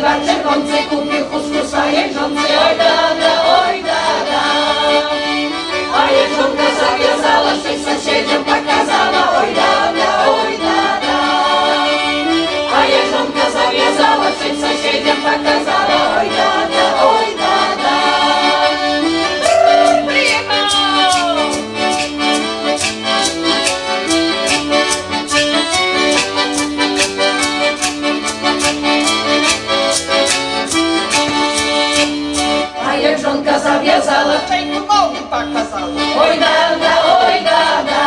Dwa czerwonce kupił chustku swojej żonce, oj dada, oj dada. A jeżonka zawiązała się sąsiedzom pokazała, oj dada, oj dada. A jeżonka zawiązała się sąsiedzom pokazała, oj dada, oj dada. Zawiązała, Czego nogi pokazała. oj dada, oj dada.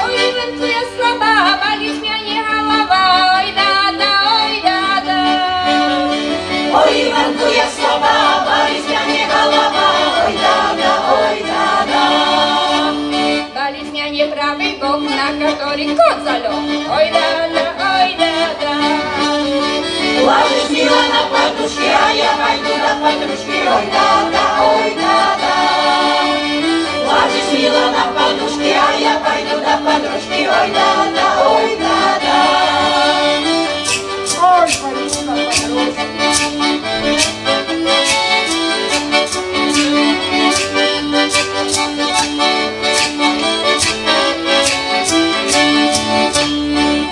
Oj, Iwanku, ja słaba, bali zmianie halawa, oj dada, oj dada. Oj Iwanku, ja słaba, bali zmianie halawa, oj dada, oj dada. Bali zmianie prawy bok, na który kot zalał, oj dada, oj dada. Łażysz miła na paduszki, a ja wajdu na paduszki, oj dada, oj dada. Łażysz miła na paduszki, a ja wajdu na paduszki, oj dada, oj dada. Oj, Marina,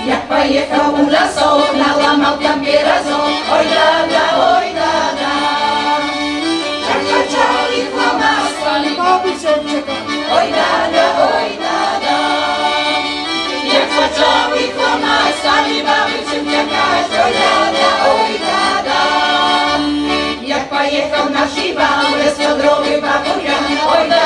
Jak pojechał u lasów, nalamał tam pierazą, oj dada, oj dada. Jak zaczął ich łamać, baby się ucieka. oj dada, oj dada. Jak zaczął ich łamać, sami bawi się uciekać, oj dada, oj dada. Jak pojechał na siwa, bez podroby babunia, oj dada.